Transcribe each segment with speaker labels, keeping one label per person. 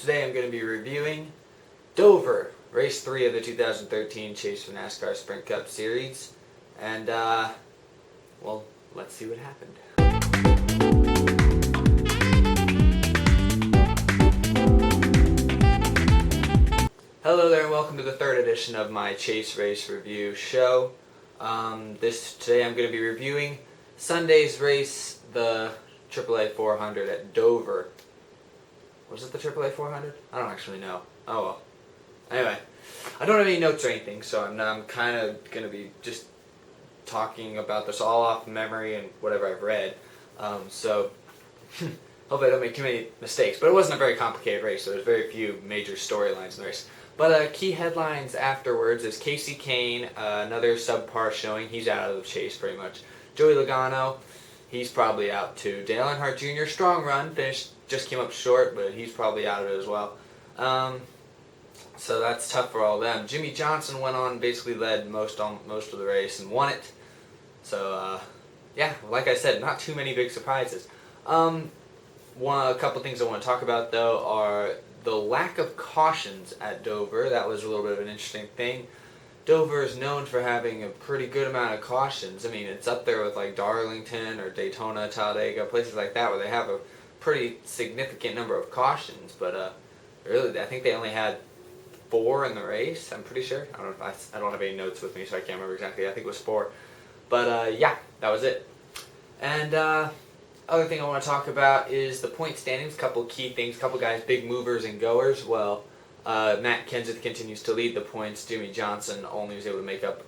Speaker 1: Today I'm going to be reviewing Dover, Race 3 of the 2013 Chase for NASCAR Sprint Cup Series. And, well, let's see what happened. Hello there and welcome to the third edition of my Chase Race Review show. Today I'm going to be reviewing Sunday's race, the AAA 400 at Dover. Was it the AAA 400? I don't actually know. Oh well. Anyway, I don't have any notes or anything, so I'm kind of going to be just talking about this all off memory and whatever I've read. So hopefully I don't make too many mistakes. But it wasn't a very complicated race, so there's very few major storylines in the race. But key headlines afterwards is Kasey Kahne, another subpar showing. He's out of the chase pretty much. Joey Logano, he's probably out too. Dale Earnhardt Jr., strong run, just came up short, but he's probably out of it as well. So that's tough for all of them. Jimmie Johnson went on, basically led most of the race and won it. So yeah, like I said, not too many big surprises. A couple things I want to talk about though are the lack of cautions at Dover. That was a little bit of an interesting thing. Dover is known for having a pretty good amount of cautions. I mean, it's up there with like Darlington or Daytona, Talladega, places like that where they have a pretty significant number of cautions. But really, I think they only had 4 in the race. I'm pretty sure. I don't have any notes with me, so I can't remember exactly. I think it was 4. But yeah, that was it. And other thing I want to talk about is the point standings. Couple key things. Couple guys, big movers and goers. Well, Matt Kenseth continues to lead the points. Jimmie Johnson only was able to make up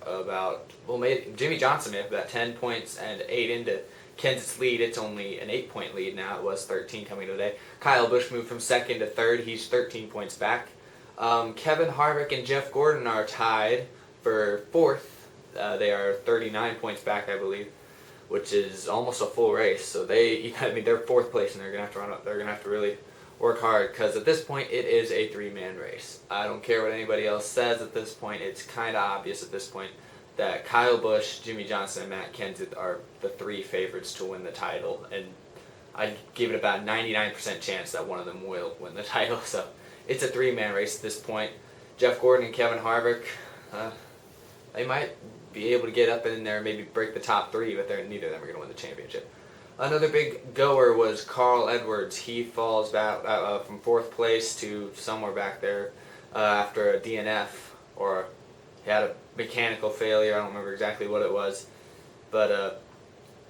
Speaker 1: Jimmie Johnson made up about 10 points and 8 into Kenseth's lead. It's only an 8-point lead now. It was 13 coming today. Kyle Busch moved from 2nd to 3rd. He's 13 points back. Kevin Harvick and Jeff Gordon are tied for 4th. They are 39 points back, I believe, which is almost a full race. So they're 4th place, and they're gonna have to run up. They're gonna have to really work hard, because at this point it is a 3-man race. I don't care what anybody else says at this point. It's kind of obvious at this point that Kyle Busch, Jimmie Johnson, and Matt Kenseth are the 3 favorites to win the title, and I'd give it about 99% chance that one of them will win the title. So it's a 3-man race at this point. Jeff Gordon and Kevin Harvick, they might be able to get up in there and maybe break the top 3, but neither of them are going to win the championship. Another big goer was Carl Edwards. He falls back from 4th place to somewhere back there after a DNF, or he had a mechanical failure. I don't remember exactly what it was, but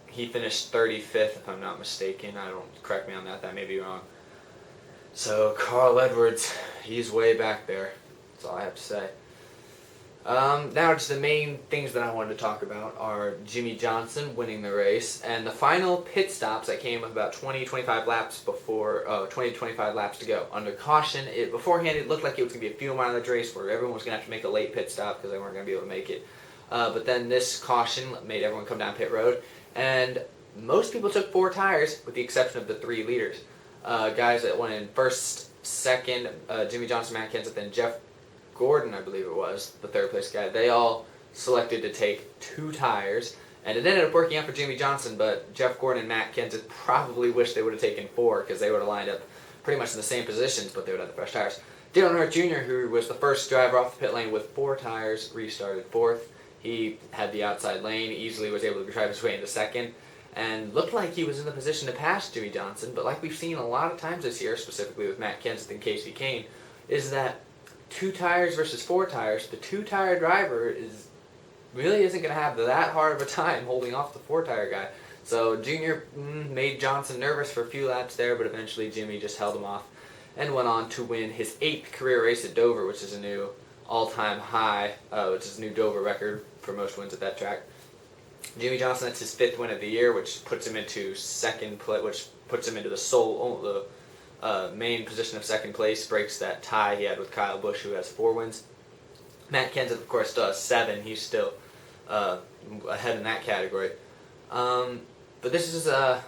Speaker 1: he finished 35th, if I'm not mistaken. Correct me on that. That may be wrong. So Carl Edwards, he's way back there. That's all I have to say. Now just the main things that I wanted to talk about are Jimmie Johnson winning the race and the final pit stops that came with about 20-25 laps to go. Under caution, beforehand it looked like it was going to be a few mileage race where everyone was going to have to make a late pit stop because they weren't going to be able to make it. But then this caution made everyone come down pit road, and most people took 4 tires with the exception of the 3 leaders. Guys that went in 1st, 2nd, Jimmie Johnson, Matt Kenseth, and Jeff Gordon, I believe it was, the 3rd place guy, they all selected to take 2 tires, and it ended up working out for Jimmie Johnson, but Jeff Gordon and Matt Kenseth probably wish they would have taken 4, because they would have lined up pretty much in the same positions, but they would have the fresh tires. Dale Earnhardt Jr., who was the first driver off the pit lane with 4 tires, restarted 4th. He had the outside lane, easily was able to drive his way into 2nd, and looked like he was in the position to pass Jimmie Johnson, but like we've seen a lot of times this year, specifically with Matt Kenseth and Kasey Kahne, is that 2 tires versus 4 tires, the 2-tire driver really isn't going to have that hard of a time holding off the 4-tire guy. So Junior made Johnson nervous for a few laps there, but eventually Jimmie just held him off and went on to win his 8th career race at Dover, which is a new all-time high, which is a new Dover record for most wins at that track. Jimmie Johnson, that's his 5th win of the year, which puts him into 2nd place, which puts him into the main position of 2nd place, breaks that tie he had with Kyle Busch, who has 4 wins. Matt Kenseth, of course, still has 7. He's still ahead in that category. But this was a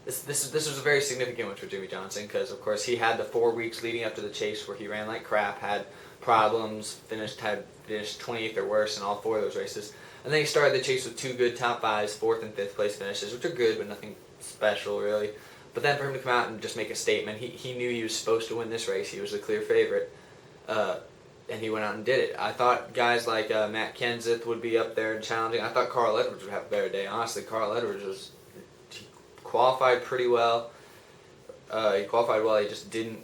Speaker 1: very significant one for Jimmie Johnson, because of course he had the 4 weeks leading up to the chase where he ran like crap, had problems, finished 28th or worse in all 4 of those races, and then he started the chase with 2 good top 5s, 4th and 5th place finishes, which are good, but nothing special really. But then for him to come out and just make a statement, he knew he was supposed to win this race. He was the clear favorite. And he went out and did it. I thought guys like Matt Kenseth would be up there and challenging. I thought Carl Edwards would have a better day. Honestly, Carl Edwards he qualified pretty well. He qualified well. He just didn't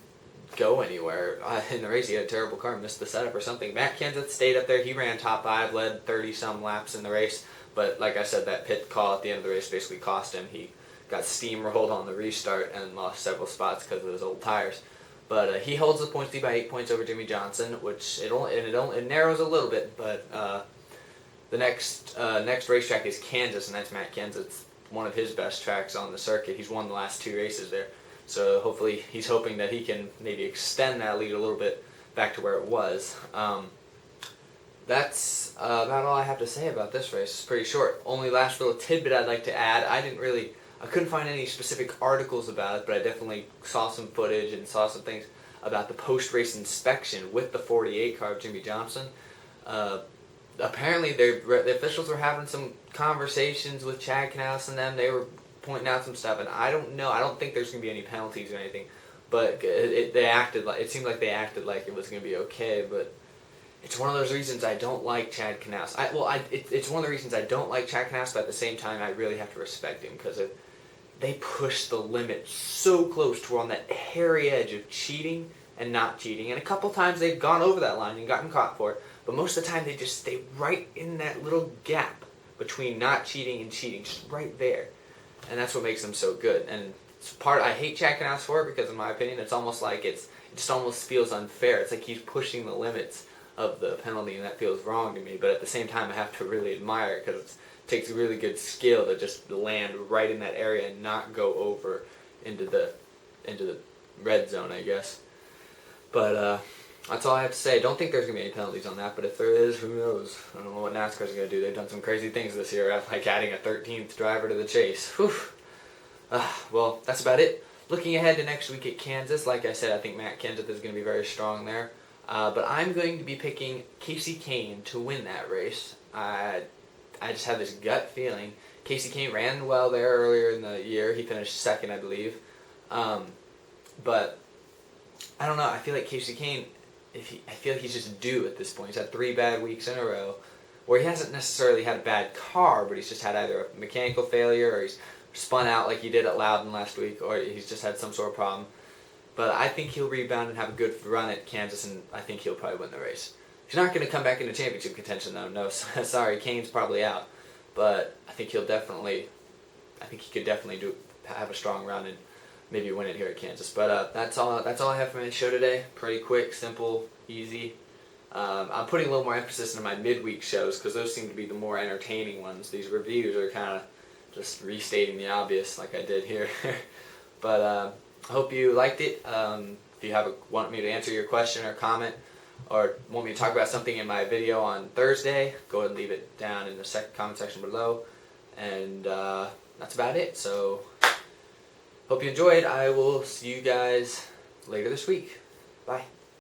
Speaker 1: go anywhere in the race. He had a terrible car, missed the setup or something. Matt Kenseth stayed up there. He ran top 5, led 30-some laps in the race. But like I said, that pit call at the end of the race basically cost him. He got steamrolled on the restart and lost several spots because of his old tires. But he holds the points lead by 8 points over Jimmie Johnson, which it narrows a little bit. But the next racetrack is Kansas, and that's Matt Kenseth's one of his best tracks on the circuit. He's won the last 2 races there, so hopefully he's hoping that he can maybe extend that lead a little bit back to where it was. That's about all I have to say about this race. It's pretty short. Only last little tidbit I'd like to add. I couldn't find any specific articles about it, but I definitely saw some footage and saw some things about the post-race inspection with the 48 car of Jimmie Johnson. Apparently, the officials were having some conversations with Chad Knaus and them. They were pointing out some stuff, and I don't know. I don't think there's going to be any penalties or anything, but it seemed like they acted like it was going to be okay, but it's one of those reasons I don't like Chad Knaus. It's one of the reasons I don't like Chad Knaus, but at the same time, I really have to respect him because they push the limit so close to on that hairy edge of cheating and not cheating. And a couple times they've gone over that line and gotten caught for it, but most of the time they just stay right in that little gap between not cheating and cheating, just right there. And that's what makes them so good. And I hate Chad Knaus for it because, in my opinion, it's almost like it just almost feels unfair. It's like he's pushing the limits of the penalty, and that feels wrong to me. But at the same time, I have to really admire it because it takes really good skill to just land right in that area and not go over into the red zone, I guess. But that's all I have to say. Don't think there's going to be any penalties on that, but if there is, who knows? I don't know what NASCAR's going to do. They've done some crazy things this year, like adding a 13th driver to the chase. Whew. Well, that's about it. Looking ahead to next week at Kansas, like I said, I think Matt Kenseth is going to be very strong there. But I'm going to be picking Kasey Kahne to win that race. I just have this gut feeling. Kasey Kahne ran well there earlier in the year. He finished second, I believe. But I don't know. I feel like Kasey Kahne, I feel like he's just due at this point. He's had 3 bad weeks in a row where he hasn't necessarily had a bad car, but he's just had either a mechanical failure or he's spun out like he did at Loudon last week, or he's just had some sort of problem. But I think he'll rebound and have a good run at Kansas, and I think he'll probably win the race. He's not going to come back into championship contention, though. No, sorry, Kane's probably out. But I think he could definitely have a strong run and maybe win it here at Kansas. But that's all I have for my show today. Pretty quick, simple, easy. I'm putting a little more emphasis into my midweek shows because those seem to be the more entertaining ones. These reviews are kind of just restating the obvious like I did here. But I hope you liked it. If you want me to answer your question or comment, or want me to talk about something in my video on Thursday, go ahead and leave it down in the comment section below. And that's about it. So, hope you enjoyed. I will see you guys later this week. Bye.